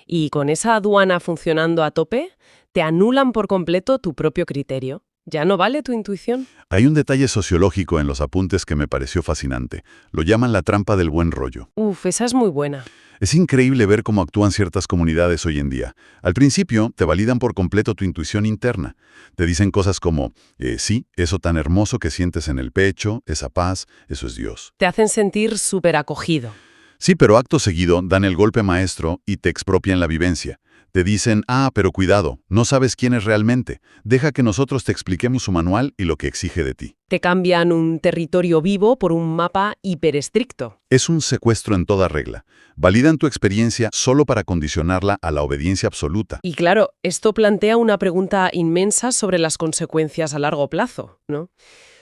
Y con esa aduana funcionando a tope, te anulan por completo tu propio criterio. ¿Ya no vale tu intuición? Hay un detalle sociológico en los apuntes que me pareció fascinante. Lo llaman la trampa del buen rollo. Esa es muy buena. Es increíble ver cómo actúan ciertas comunidades hoy en día. Al principio, te validan por completo tu intuición interna. Te dicen cosas como, sí, eso tan hermoso que sientes en el pecho, esa paz, eso es Dios. Te hacen sentir súper acogido. Sí, pero acto seguido dan el golpe maestro y te expropian la vivencia. Te dicen, pero cuidado, no sabes quién es realmente. Deja que nosotros te expliquemos su manual y lo que exige de ti. Te cambian un territorio vivo por un mapa hiperestricto. Es un secuestro en toda regla. Validan tu experiencia solo para condicionarla a la obediencia absoluta. Y claro, esto plantea una pregunta inmensa sobre las consecuencias a largo plazo, ¿no?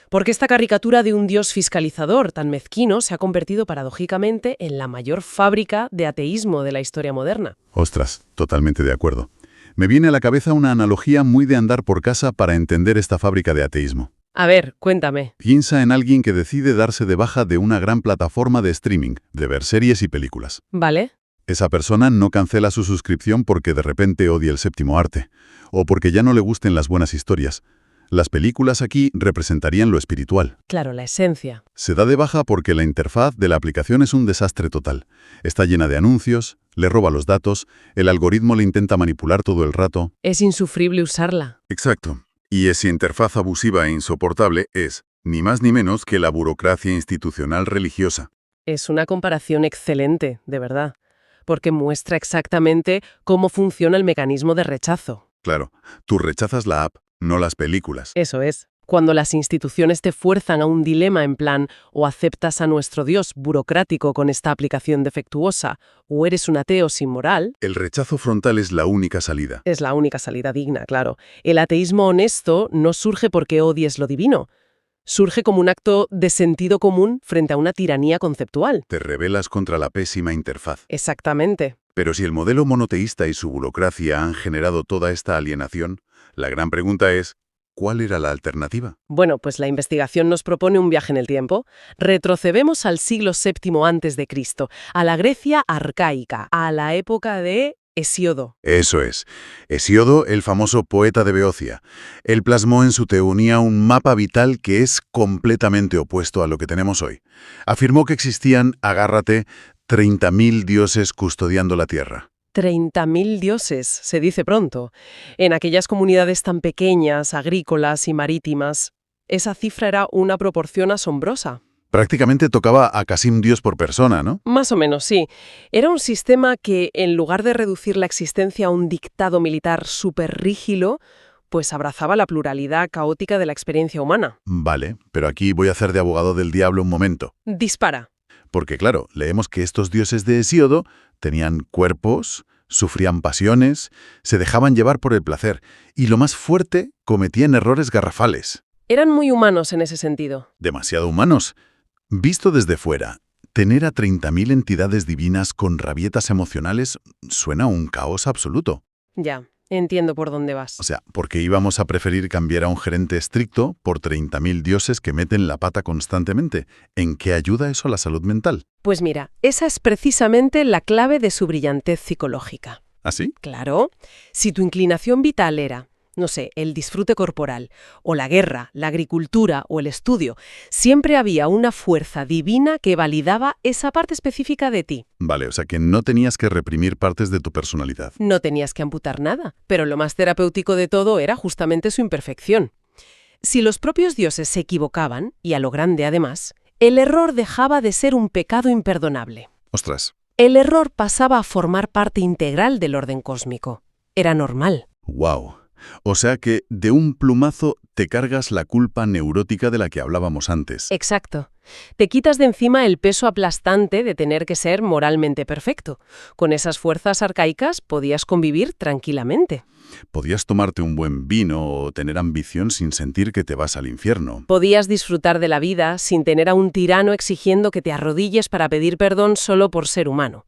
Porque esta caricatura de un Dios fiscalizador tan mezquino se ha convertido paradójicamente en la mayor fábrica de ateísmo de la historia moderna. Ostras, totalmente de acuerdo. Me viene a la cabeza una analogía muy de andar por casa para entender esta fábrica de ateísmo. A ver, cuéntame. Piensa en alguien que decide darse de baja de una gran plataforma de streaming, de ver series y películas. ¿Vale? Esa persona no cancela su suscripción porque de repente odia el séptimo arte, o porque ya no le gusten las buenas historias. Las películas aquí representarían lo espiritual. Claro, la esencia. Se da de baja porque la interfaz de la aplicación es un desastre total. Está llena de anuncios, le roba los datos, el algoritmo le intenta manipular todo el rato. Es insufrible usarla. Exacto. Y esa interfaz abusiva e insoportable es, ni más ni menos, que la burocracia institucional religiosa. Es una comparación excelente, de verdad, porque muestra exactamente cómo funciona el mecanismo de rechazo. Claro, tú rechazas la app, no las películas. Eso es. Cuando las instituciones te fuerzan a un dilema en plan o aceptas a nuestro Dios burocrático con esta aplicación defectuosa o eres un ateo sin moral. El rechazo frontal es la única salida. Es la única salida digna, claro. El ateísmo honesto no surge porque odies lo divino. Surge como un acto de sentido común frente a una tiranía conceptual. Te rebelas contra la pésima interfaz. Exactamente. Pero si el modelo monoteísta y su burocracia han generado toda esta alienación, la gran pregunta es, ¿cuál era la alternativa? Bueno, pues la investigación nos propone un viaje en el tiempo. Retrocedemos al siglo VII a.C., a la Grecia arcaica, a la época de Hesíodo. Eso es. Hesíodo, el famoso poeta de Beocia. Él plasmó en su Teonía un mapa vital que es completamente opuesto a lo que tenemos hoy. Afirmó que existían, agárrate, 30.000 dioses custodiando la tierra. 30.000 dioses, se dice pronto. En aquellas comunidades tan pequeñas, agrícolas y marítimas, esa cifra era una proporción asombrosa. Prácticamente tocaba a casi un dios por persona, ¿no? Más o menos, sí. Era un sistema que, en lugar de reducir la existencia a un dictado militar súper rígido, pues abrazaba la pluralidad caótica de la experiencia humana. Vale, pero aquí voy a hacer de abogado del diablo un momento. Dispara. Porque claro, leemos que estos dioses de Hesíodo tenían cuerpos, sufrían pasiones, se dejaban llevar por el placer y, lo más fuerte, cometían errores garrafales. Eran muy humanos en ese sentido. Demasiado humanos. Visto desde fuera, tener a 30.000 entidades divinas con rabietas emocionales suena a un caos absoluto. Ya, entiendo por dónde vas. O sea, ¿por qué íbamos a preferir cambiar a un gerente estricto por 30.000 dioses que meten la pata constantemente? ¿En qué ayuda eso a la salud mental? Pues mira, esa es precisamente la clave de su brillantez psicológica. ¿Así? Claro, si tu inclinación vital era, no sé, el disfrute corporal, o la guerra, la agricultura o el estudio, siempre había una fuerza divina que validaba esa parte específica de ti. Vale, o sea que no tenías que reprimir partes de tu personalidad. No tenías que amputar nada, pero lo más terapéutico de todo era justamente su imperfección. Si los propios dioses se equivocaban, y a lo grande además, el error dejaba de ser un pecado imperdonable. Ostras. El error pasaba a formar parte integral del orden cósmico. Era normal. ¡Wow! O sea que de un plumazo te cargas la culpa neurótica de la que hablábamos antes. Exacto. Te quitas de encima el peso aplastante de tener que ser moralmente perfecto. Con esas fuerzas arcaicas podías convivir tranquilamente. Podías tomarte un buen vino o tener ambición sin sentir que te vas al infierno. Podías disfrutar de la vida sin tener a un tirano exigiendo que te arrodilles para pedir perdón solo por ser humano.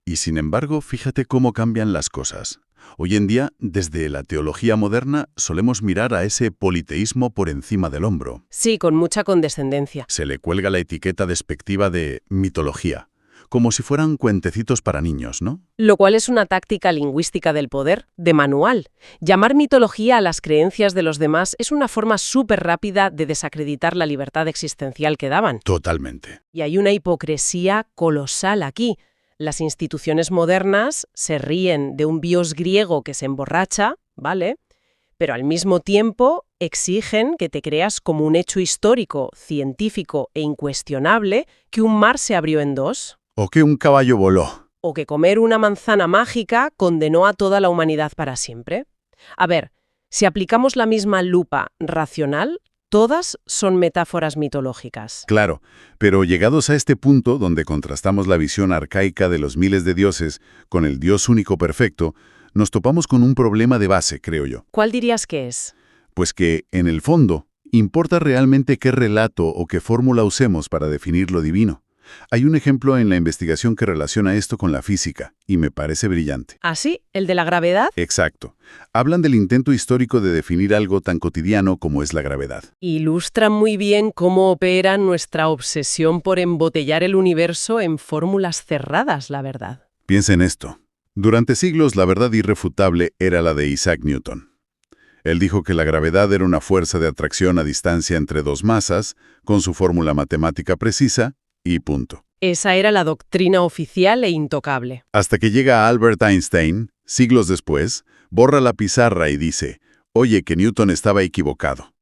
Y sin embargo, fíjate cómo cambian las cosas. Hoy en día, desde la teología moderna, solemos mirar a ese politeísmo por encima del hombro. Sí, con mucha condescendencia. Se le cuelga la etiqueta despectiva de mitología, como si fueran cuentecitos para niños, ¿no? Lo cual es una táctica lingüística del poder, de manual. Llamar mitología a las creencias de los demás es una forma súper rápida de desacreditar la libertad existencial que daban. Totalmente. Y hay una hipocresía colosal aquí. Las instituciones modernas se ríen de un dios griego que se emborracha, ¿vale? Pero al mismo tiempo exigen que te creas como un hecho histórico, científico e incuestionable que un mar se abrió en dos. O que un caballo voló. O que comer una manzana mágica condenó a toda la humanidad para siempre. A ver, si aplicamos la misma lupa racional, todas son metáforas mitológicas. Claro, pero llegados a este punto donde contrastamos la visión arcaica de los miles de dioses con el Dios único perfecto, nos topamos con un problema de base, creo yo. ¿Cuál dirías que es? Pues que, en el fondo, importa realmente qué relato o qué fórmula usemos para definir lo divino. Hay un ejemplo en la investigación que relaciona esto con la física, y me parece brillante. ¿Ah, sí? ¿El de la gravedad? Exacto. Hablan del intento histórico de definir algo tan cotidiano como es la gravedad. Ilustra muy bien cómo opera nuestra obsesión por embotellar el universo en fórmulas cerradas, la verdad. Piensa en esto. Durante siglos, la verdad irrefutable era la de Isaac Newton. Él dijo que la gravedad era una fuerza de atracción a distancia entre dos masas, con su fórmula matemática precisa, y punto. Esa era la doctrina oficial e intocable. Hasta que llega Albert Einstein, siglos después, borra la pizarra y dice, oye, que Newton estaba equivocado.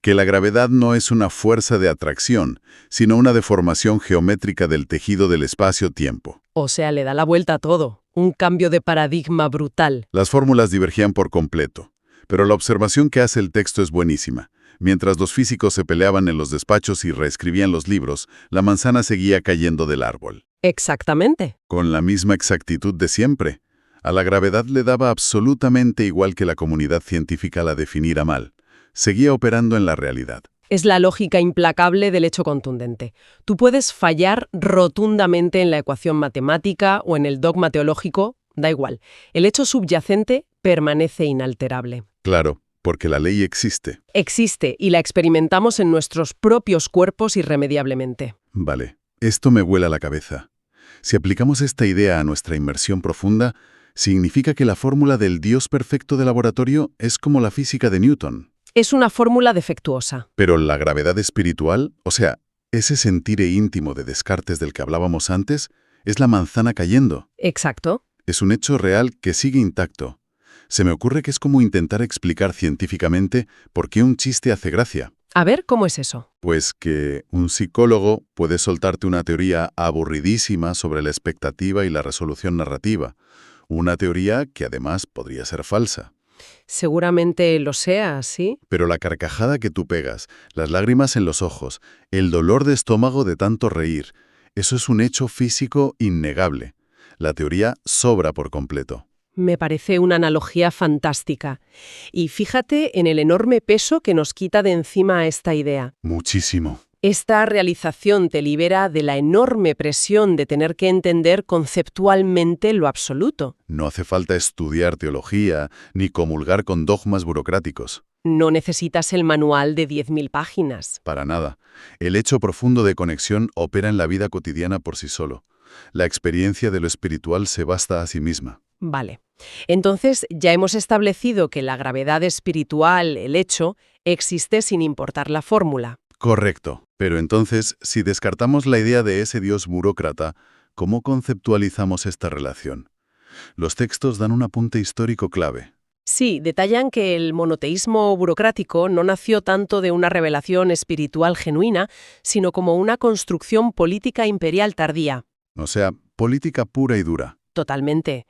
Que la gravedad no es una fuerza de atracción, sino una deformación geométrica del tejido del espacio-tiempo. O sea, le da la vuelta a todo. Un cambio de paradigma brutal. Las fórmulas divergían por completo, pero la observación que hace el texto es buenísima. Mientras los físicos se peleaban en los despachos y reescribían los libros, la manzana seguía cayendo del árbol. Exactamente. Con la misma exactitud de siempre. A la gravedad le daba absolutamente igual que la comunidad científica la definiera mal. Seguía operando en la realidad. Es la lógica implacable del hecho contundente. Tú puedes fallar rotundamente en la ecuación matemática o en el dogma teológico, da igual. El hecho subyacente permanece inalterable. Claro, porque la ley existe. Existe y la experimentamos en nuestros propios cuerpos irremediablemente. Vale, esto me vuela la cabeza. Si aplicamos esta idea a nuestra inmersión profunda, significa que la fórmula del Dios perfecto de laboratorio es como la física de Newton. Es una fórmula defectuosa. Pero la gravedad espiritual, o sea, ese sentir íntimo de Descartes del que hablábamos antes, es la manzana cayendo. Exacto. Es un hecho real que sigue intacto. Se me ocurre que es como intentar explicar científicamente por qué un chiste hace gracia. A ver, ¿cómo es eso? Pues que un psicólogo puede soltarte una teoría aburridísima sobre la expectativa y la resolución narrativa. Una teoría que además podría ser falsa. Seguramente lo sea, ¿sí? Pero la carcajada que tú pegas, las lágrimas en los ojos, el dolor de estómago de tanto reír, eso es un hecho físico innegable. La teoría sobra por completo. Me parece una analogía fantástica. Y fíjate en el enorme peso que nos quita de encima esta idea. Muchísimo. Esta realización te libera de la enorme presión de tener que entender conceptualmente lo absoluto. No hace falta estudiar teología ni comulgar con dogmas burocráticos. No necesitas el manual de 10.000 páginas. Para nada. El hecho profundo de conexión opera en la vida cotidiana por sí solo. La experiencia de lo espiritual se basta a sí misma. Vale. Entonces ya hemos establecido que la gravedad espiritual, el hecho, existe sin importar la fórmula. Correcto. Pero entonces, si descartamos la idea de ese Dios burócrata, ¿cómo conceptualizamos esta relación? Los textos dan un apunte histórico clave. Sí, detallan que el monoteísmo burocrático no nació tanto de una revelación espiritual genuina, sino como una construcción política imperial tardía. O sea, política pura y dura. Totalmente.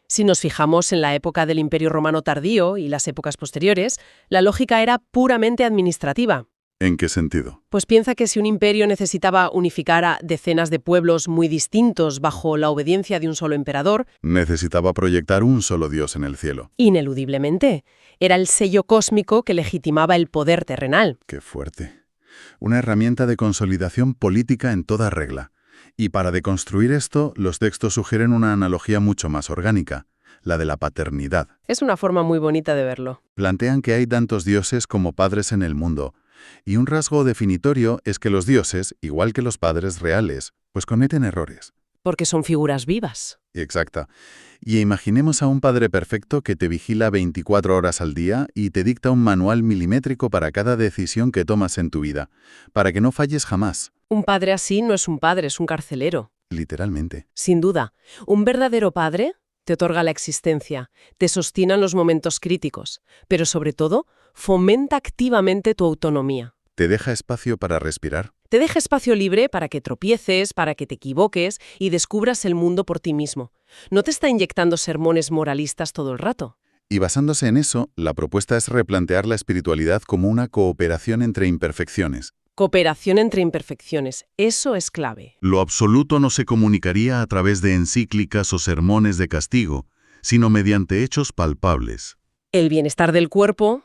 Si nos fijamos en la época del Imperio Romano tardío y las épocas posteriores, la lógica era puramente administrativa. ¿En qué sentido? Pues piensa que si un imperio necesitaba unificar a decenas de pueblos muy distintos bajo la obediencia de un solo emperador, Necesitaba proyectar un solo Dios en el cielo. ineludiblemente, era el sello cósmico que legitimaba el poder terrenal. ¡Qué fuerte! Una herramienta de consolidación política en toda regla. Y para deconstruir esto, los textos sugieren una analogía mucho más orgánica, la de la paternidad. Es una forma muy bonita de verlo. Plantean que hay tantos dioses como padres en el mundo, y un rasgo definitorio es que los dioses, igual que los padres reales, pues cometen errores. Porque son figuras vivas. Exacta. Y imaginemos a un padre perfecto que te vigila 24 horas al día y te dicta un manual milimétrico para cada decisión que tomas en tu vida, para que no falles jamás. Un padre así no es un padre, es un carcelero. Literalmente. Sin duda, un verdadero padre te otorga la existencia, te sostiene en los momentos críticos, pero sobre todo, fomenta activamente tu autonomía. ¿Te deja espacio para respirar? Te deja espacio libre para que tropieces, para que te equivoques y descubras el mundo por ti mismo. No te está inyectando sermones moralistas todo el rato. Y basándose en eso, la propuesta es replantear la espiritualidad como una cooperación entre imperfecciones. Cooperación entre imperfecciones, eso es clave. Lo absoluto no se comunicaría a través de encíclicas o sermones de castigo, sino mediante hechos palpables. El bienestar del cuerpo,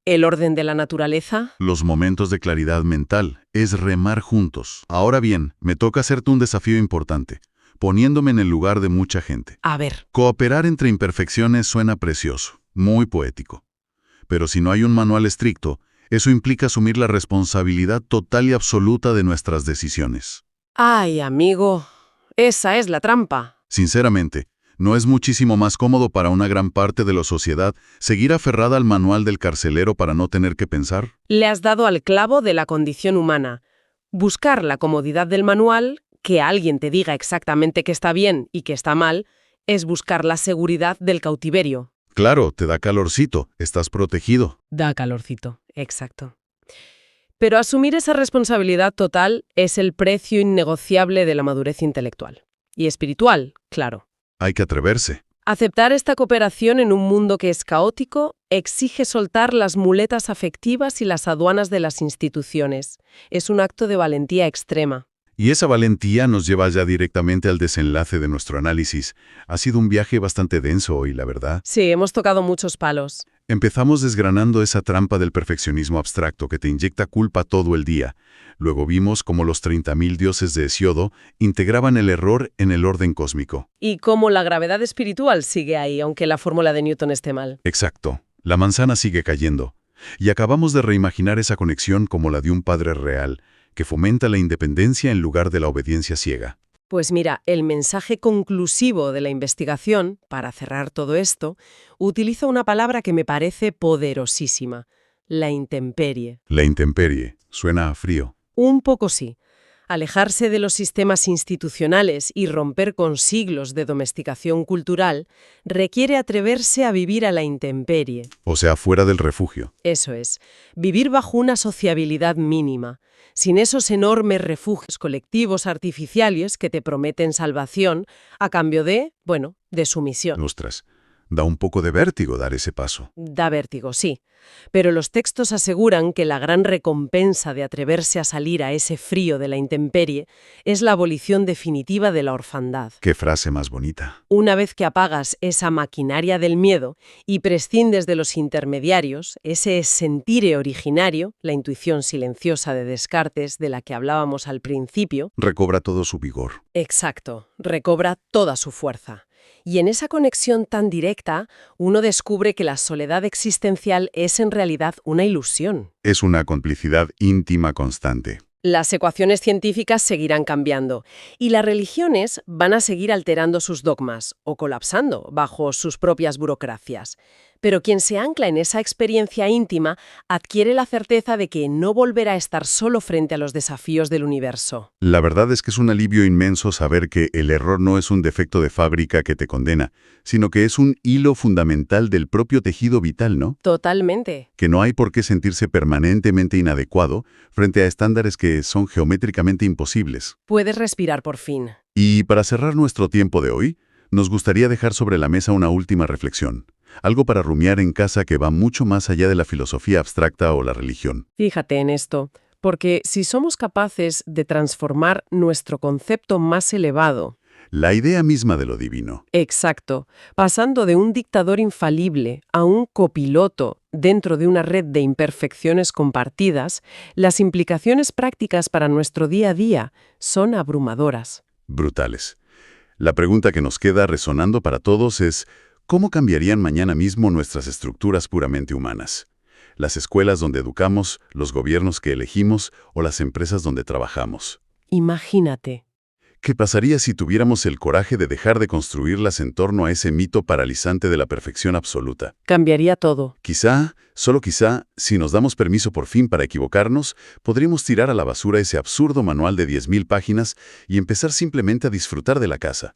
el orden de la naturaleza. Los momentos de claridad mental es remar juntos. Ahora bien, me toca hacerte un desafío importante, poniéndome en el lugar de mucha gente. A ver, Cooperar entre imperfecciones suena precioso, muy poético. Pero si no hay un manual estricto, eso implica asumir la responsabilidad total y absoluta de nuestras decisiones. ay, amigo, esa es la trampa. Sinceramente, ¿no es muchísimo más cómodo para una gran parte de la sociedad seguir aferrada al manual del carcelero para no tener que pensar? Le has dado al clavo de la condición humana. Buscar la comodidad del manual, que alguien te diga exactamente qué está bien y qué está mal, es buscar la seguridad del cautiverio. Claro, te da calorcito, estás protegido. Da calorcito, exacto. Pero asumir esa responsabilidad total es el precio innegociable de la madurez intelectual. Y espiritual, claro. Hay que atreverse. Aceptar esta cooperación en un mundo que es caótico exige soltar las muletas afectivas y las aduanas de las instituciones. Es un acto de valentía extrema. Y esa valentía nos lleva ya directamente al desenlace de nuestro análisis. Ha sido un viaje bastante denso hoy, la verdad. Sí, hemos tocado muchos palos. Empezamos desgranando esa trampa del perfeccionismo abstracto que te inyecta culpa todo el día. Luego vimos cómo los 30.000 dioses de Hesiodo integraban el error en el orden cósmico. Y cómo la gravedad espiritual sigue ahí, aunque la fórmula de Newton esté mal. Exacto. La manzana sigue cayendo. Y acabamos de reimaginar esa conexión como la de un padre real, que fomenta la independencia en lugar de la obediencia ciega. Pues mira, el mensaje conclusivo de la investigación, para cerrar todo esto, utiliza una palabra que me parece poderosísima: la intemperie. La intemperie. Suena a frío. Un poco sí. Alejarse de los sistemas institucionales y romper con siglos de domesticación cultural requiere atreverse a vivir a la intemperie. O sea, fuera del refugio. Eso es, vivir bajo una sociabilidad mínima, sin esos enormes refugios colectivos artificiales que te prometen salvación a cambio de sumisión. Ostras, da un poco de vértigo dar ese paso. Da vértigo, sí. Pero los textos aseguran que la gran recompensa de atreverse a salir a ese frío de la intemperie es la abolición definitiva de la orfandad. Qué frase más bonita. Una vez que apagas esa maquinaria del miedo y prescindes de los intermediarios, ese sentire originario, la intuición silenciosa de Descartes de la que hablábamos al principio, Recobra todo su vigor. exacto, recobra toda su fuerza. Y en esa conexión tan directa, uno descubre que la soledad existencial es en realidad una ilusión. Es una complicidad íntima constante. Las ecuaciones científicas seguirán cambiando y las religiones van a seguir alterando sus dogmas o colapsando bajo sus propias burocracias. Pero quien se ancla en esa experiencia íntima adquiere la certeza de que no volverá a estar solo frente a los desafíos del universo. La verdad es que es un alivio inmenso saber que el error no es un defecto de fábrica que te condena, sino que es un hilo fundamental del propio tejido vital, ¿no? Totalmente. Que no hay por qué sentirse permanentemente inadecuado frente a estándares que son geométricamente imposibles. Puedes respirar por fin. Y para cerrar nuestro tiempo de hoy, nos gustaría dejar sobre la mesa una última reflexión. Algo para rumiar en casa que va mucho más allá de la filosofía abstracta o la religión. Fíjate en esto, porque si somos capaces de transformar nuestro concepto más elevado, La idea misma de lo divino. exacto, pasando de un dictador infalible a un copiloto dentro de una red de imperfecciones compartidas, las implicaciones prácticas para nuestro día a día son abrumadoras. Brutales. La pregunta que nos queda resonando para todos es, ¿cómo cambiarían mañana mismo nuestras estructuras puramente humanas? Las escuelas donde educamos, los gobiernos que elegimos o las empresas donde trabajamos. Imagínate. ¿Qué pasaría si tuviéramos el coraje de dejar de construirlas en torno a ese mito paralizante de la perfección absoluta? Cambiaría todo. Quizá, solo quizá, si nos damos permiso por fin para equivocarnos, podríamos tirar a la basura ese absurdo manual de 10.000 páginas y empezar simplemente a disfrutar de la casa,